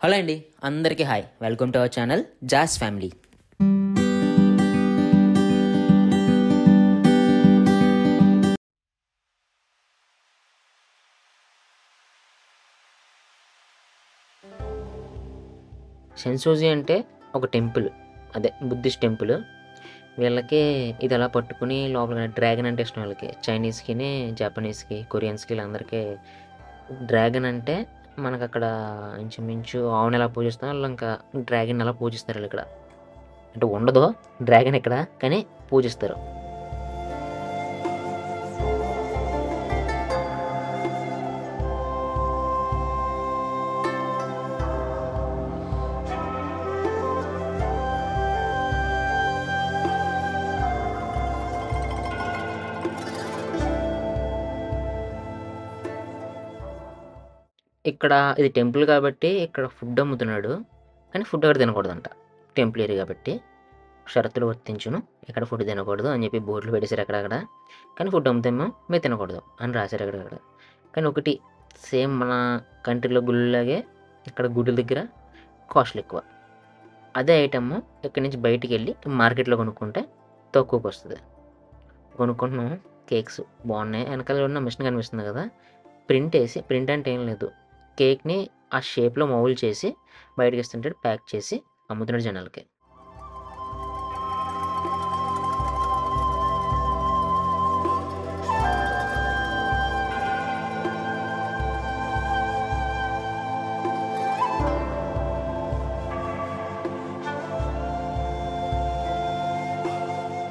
Hello అండి, అందరికీ hi. Welcome to our channel జాస్ ఫ్యామిలీ. సెన్సోజీ అంటే ఒక టెంపుల్, అదే బుద్ధిస్ట్ టెంపుల్. వీళ్ళకి ఇది అలా పట్టుకుని లోపల డ్రాగన్ అంటే ఇష్టం. వీళ్ళకి చైనీస్కి, జపనీస్కి, కొరియన్స్కి వీళ్ళందరికీ డ్రాగన్ అంటే మనకు అక్కడ ఇంచుమించు ఆవుని ఎలా పూజిస్తాం వాళ్ళు ఇంకా డ్రాగన్ ఎలా పూజిస్తారు. వీళ్ళు ఇక్కడ అంటే ఉండదు డ్రాగన్ ఇక్కడ, కానీ పూజిస్తారు. ఇక్కడ ఇది టెంపుల్ కాబట్టి ఇక్కడ ఫుడ్ అమ్ముతున్నాడు, కానీ ఫుడ్ అక్కడ తినకూడదంట. టెంపుల్ ఏరియా కాబట్టి షరతులు వర్తించును, ఇక్కడ ఫుడ్ తినకూడదు అని చెప్పి బోర్డులు పెట్టేశారు అక్కడక్కడ. కానీ ఫుడ్ అమ్ముతామో మీరు తినకూడదు అని రాశారు అక్కడక్కడ. కానీ ఒకటి సేమ్ మన కంట్రీలో గుళ్ళలాగే ఇక్కడ గుడి దగ్గర కాస్ట్లు ఎక్కువ. అదే ఐటమ్ ఇక్కడి నుంచి బయటికి వెళ్ళి మార్కెట్లో కొనుక్కుంటే తక్కువకి వస్తుంది. కొనుక్కుంటున్నాం. కేక్స్ బాగున్నాయి. వెనకాల ఉన్న మిషన్ కనిపిస్తుంది కదా, ప్రింట్ అంటే ఏం లేదు, కేక్ని ఆ షేప్లో మౌల్డ్ చేసి బయటకి ఇస్తుంటాడు, ప్యాక్ చేసి అమ్ముతున్నాడు జనాలకి.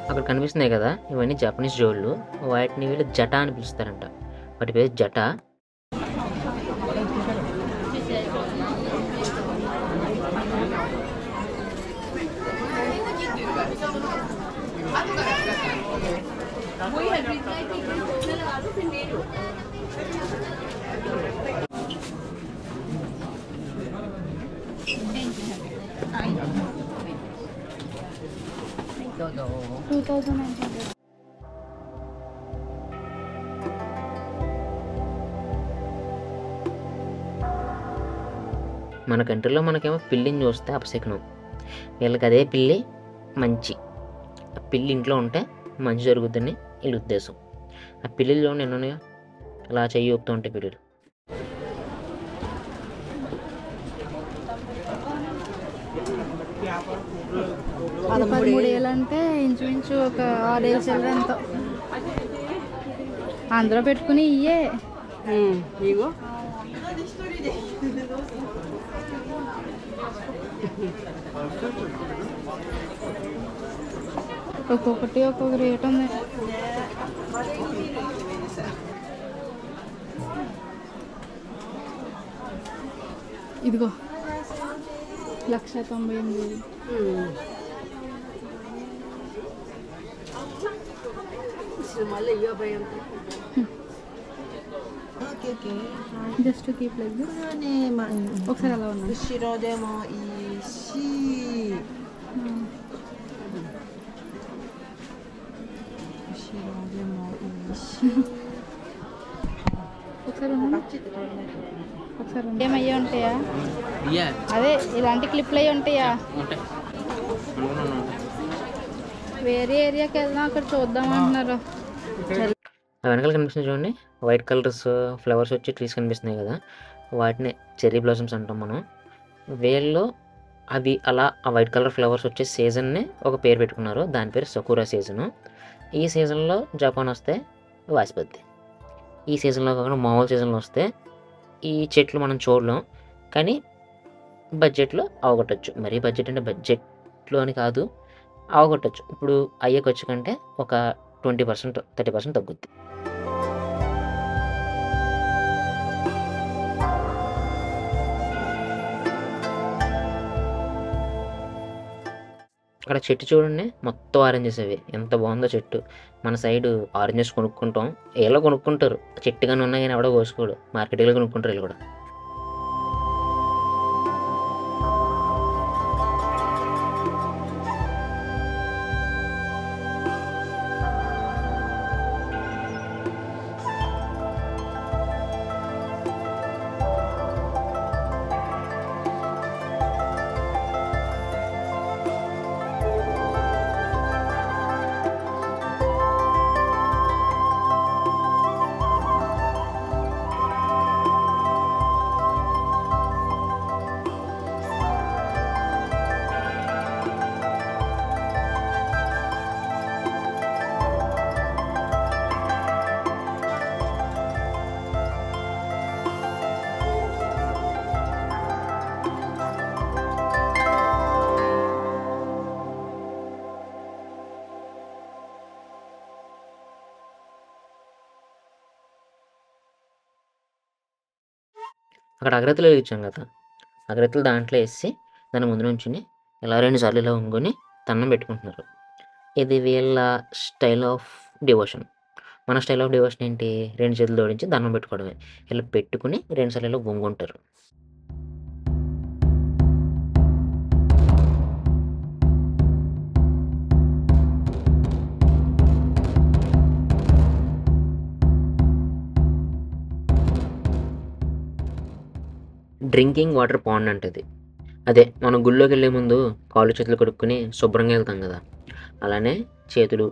అక్కడ కనిపిస్తున్నాయి కదా, ఇవన్నీ జపనీస్ జోళ్ళు. వాటిని వీళ్ళు జట అని పిలుస్తారంట. వాటి పేరు జట. మన కంట్రీలో మనకేమో పిల్లిని చూస్తే అపశకునం, వీళ్ళకి అదే పిల్లి మంచి. ఆ పిల్లి ఇంట్లో ఉంటే మంచి జరుగుతుందని వీళ్ళ ఉద్దేశం. ఆ పిల్లిలో నేను ఇలా చెయ్యి ఊపుతూ ఉంటాయి పిల్లులు. అంటే ఇంచుమించు ఒక 6 ఏళ్ళ చిల్లరంతో అందరూ పెట్టుకుని ఇయ్యే ఒక్కొక్కటి ఒక్కొక్క రేట్ ఉంది. ఇదిగో 1,98,000. Just keep like this. ఒకసారి అలా ఉన్నా ఒకసారి ఏమయ్యా ఉంటాయా? అదే ఇలాంటి క్లిప్లు అయ్యి ఉంటాయా? వేరే ఏరియాకి వెళ్దాం, అక్కడ చూద్దాం అంటున్నారు. వెనకాల కనిపిస్తుంది చూడండి, వైట్ కలర్స్ ఫ్లవర్స్ వచ్చి ట్రీస్ కనిపిస్తున్నాయి కదా, వాటిని చెర్రీ బ్లాసమ్స్ అంటాం మనం. వేల్లో అవి అలా ఆ వైట్ కలర్ ఫ్లవర్స్ వచ్చే సీజన్ని ఒక పేరు పెట్టుకున్నారు, దాని పేరు సకురా సీజను. ఈ సీజన్లో జపాన్ వస్తే వాసిపోద్ది. ఈ సీజన్లో కాకుండా మామూలు సీజన్లో వస్తే ఈ చెట్లు మనం చూడలేం, కానీ బడ్జెట్లో అవగొట్టచ్చు. మరీ బడ్జెట్ అంటే బడ్జెట్లో అని కాదు, అవగొట్టచ్చు. ఇప్పుడు అయ్యే ఖర్చు కంటే ఒక 20% 30% తగ్గుద్ది. అక్కడ చెట్టు చూడండి, మొత్తం ఆరెంజెస్. అవి ఎంత బాగుందో చెట్టు. మన సైడ్ ఆరెంజెస్ కొనుక్కుంటాం, ఏలో కొనుక్కుంటారు, చెట్టుగానే ఉన్నాయి కానీ ఎవడో కోసుకోడు, మార్కెట్లో కొనుక్కుంటారు వీళ్ళు కూడా. అక్కడ అగరత్తులు వెలిగించాం కదా, అగరత్తులు దాంట్లో వేసి దాని ముందు నుంచుని ఇలా 2 సార్లు ఇలా వంగుని దండం పెట్టుకుంటున్నారు. ఇది వీళ్ళ స్టైల్ ఆఫ్ డివోషన్. మన స్టైల్ ఆఫ్ డివోషన్ ఏంటి? 2 చేతులు జోడించి దండం పెట్టుకోవడమే. ఇలా పెట్టుకుని 2 సార్లు ఇలా వంగుంటారు. డ్రింకింగ్ వాటర్ పాండ్ అంటది. అదే మనం గుళ్ళోకి వెళ్ళే ముందు కాళ్ళు చేతులు కడుక్కొని శుభ్రంగా వెళ్తాం కదా, అలానే చేతులు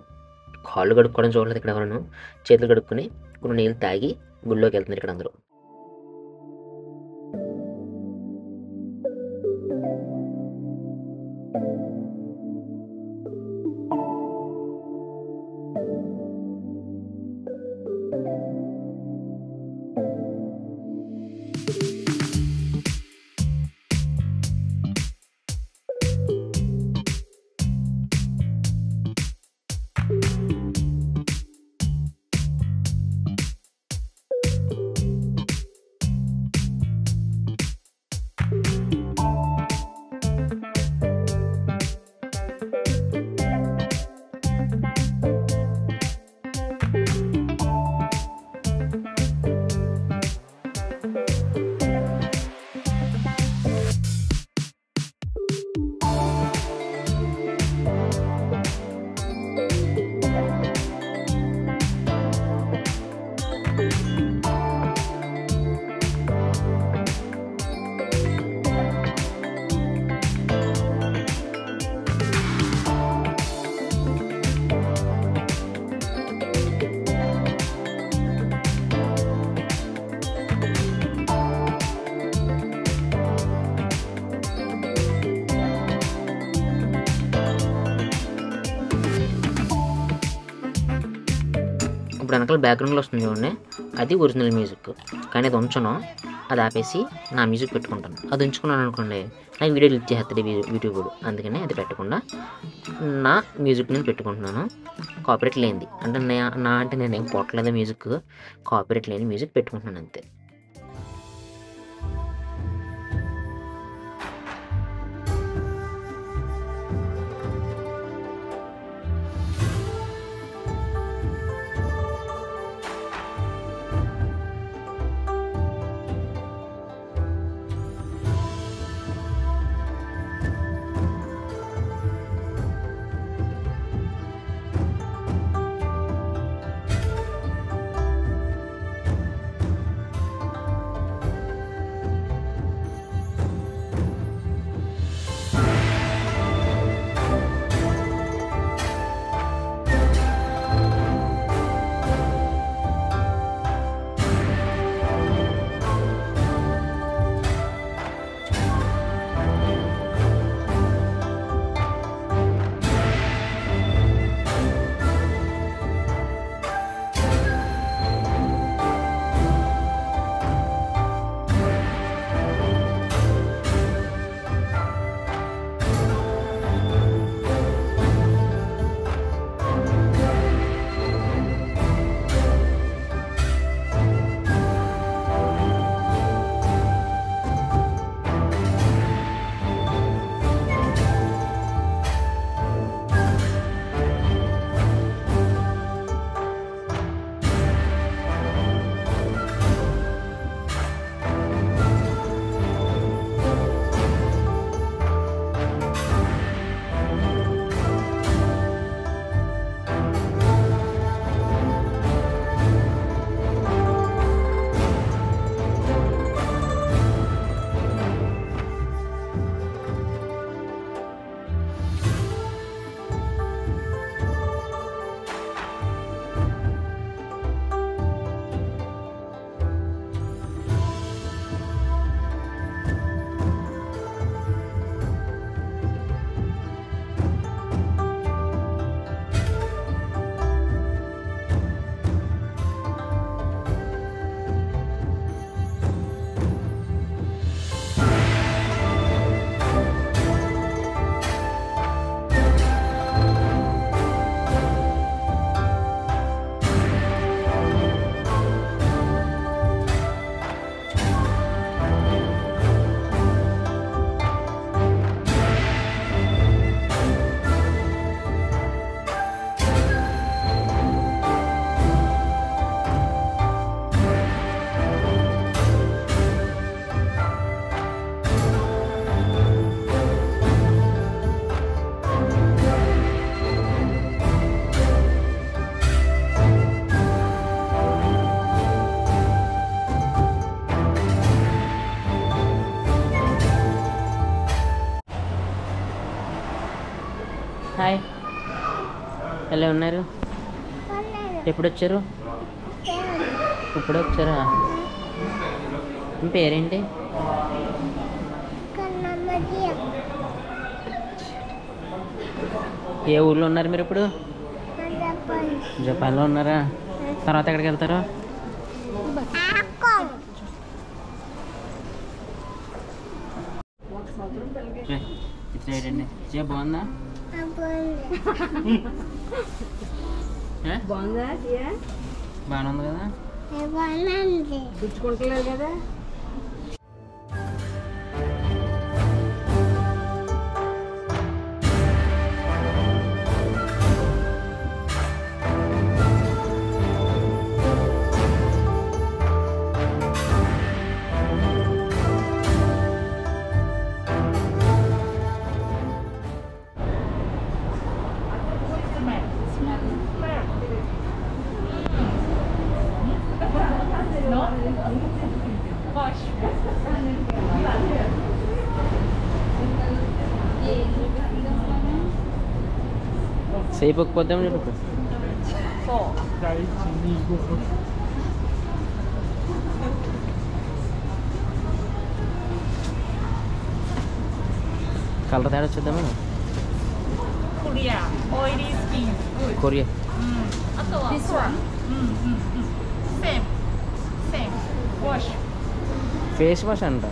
కాళ్ళు కడుక్కోవడం చూడలేదు ఇక్కడ ఎవరను. చేతులు కడుక్కొని కొన్ని నీళ్ళు తాగి గుళ్ళోకి వెళ్తున్నారు ఇక్కడ అందరూ. ఇప్పుడు వెనకాల బ్యాక్గ్రౌండ్లో వస్తుంది చూడండి, అది ఒరిజినల్ మ్యూజిక్. కానీ అది ఉంచను, అది ఆపేసి నా మ్యూజిక్ పెట్టుకుంటాను. అది ఉంచుకున్నాను అనుకోండి, నాకు వీడియో క్లిక్ చేస్తుంది యూట్యూబ్. అందుకని అది పెట్టకుండా నా మ్యూజిక్ నేను పెట్టుకుంటున్నాను. కాపీరైట్ లేనిది అంటే నా అంటే నేను ఏం కొట్టలేదు మ్యూజిక్, కాపీరైట్ లేని మ్యూజిక్ పెట్టుకుంటున్నాను అంతే. ఎలా ఉన్నారు? ఎప్పుడు వచ్చారు? ఇప్పుడు వచ్చారా? మీ పేరేంటి? ఏ ఊళ్ళో ఉన్నారు మీరు ఇప్పుడు? జపాన్లో ఉన్నారా? తర్వాత ఎక్కడికి వెళ్తారు? బాగుందా? బాగానే ఉంది కదా? గుచ్చుకుంటలేదు కదా? సేపకపోద్దాం చెప్పు. కలర్ తేడా వచ్చేద్దామా? కొరియా. ఫేస్ వాష్ అంట.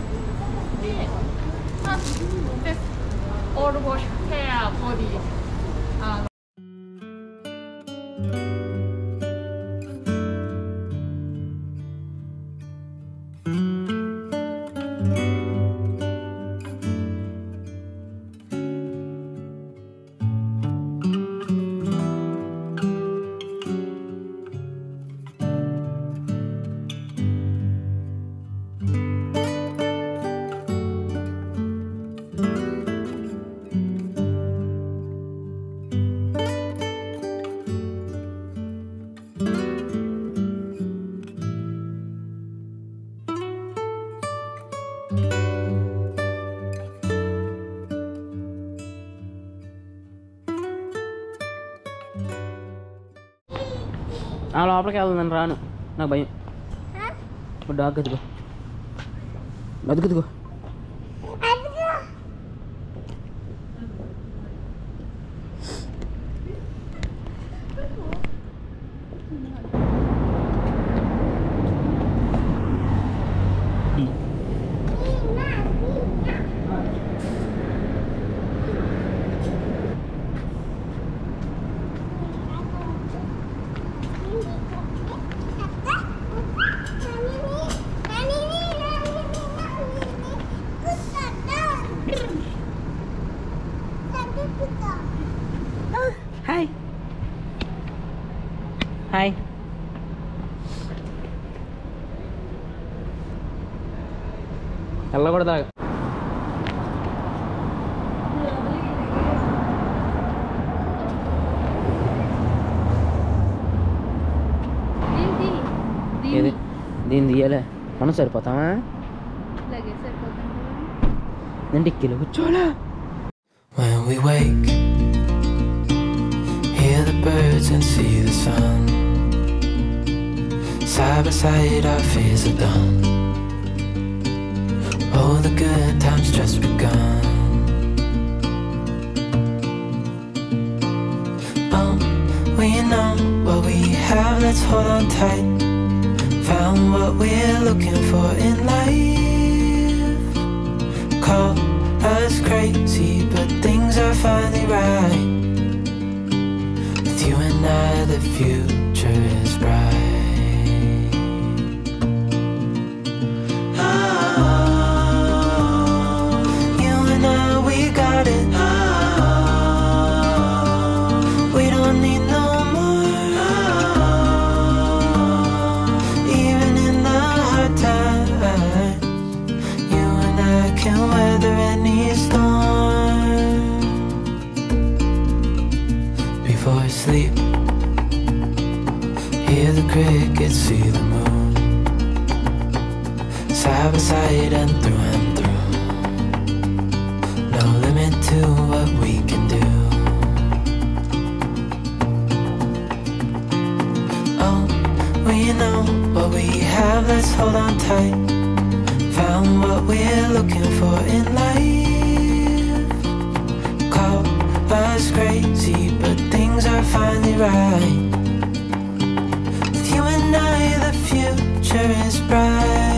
ఆ లోపలికి వెళ్దాను, రాను, నాకు భయం. ఇప్పుడు డాగ్ ఎదుగు, బతుకుతుగో. Hi hi. వెళ్ళకూడదా? ఏది దీన్ని తీయాలే, మనం సరిపోతామా? నేను డిక్కీలో కూర్చోవాలా? When we wake, hear the birds and see the sun. Side by side our fears are done. All the good times just begun. Oh, we know what we have, let's hold on tight. Found what we're looking for in life. Call us crazy, but things are finally right. With you and I, the future is bright. Oh, you and I, we got it. Oh, we don't need no more. Oh, even in the hard times, you and I can weather any storm. Before I sleep, hear the crickets, see the moon. Side by side and through. No limit to what we can do. let's hold on tight. Found what we're looking for in life. Call us crazy, but things are finally right. With you and I, the future is bright.